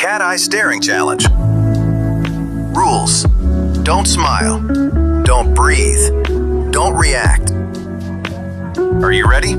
cat eye staring challenge. Rules: don't smile, don't breathe, don't react. Are you ready?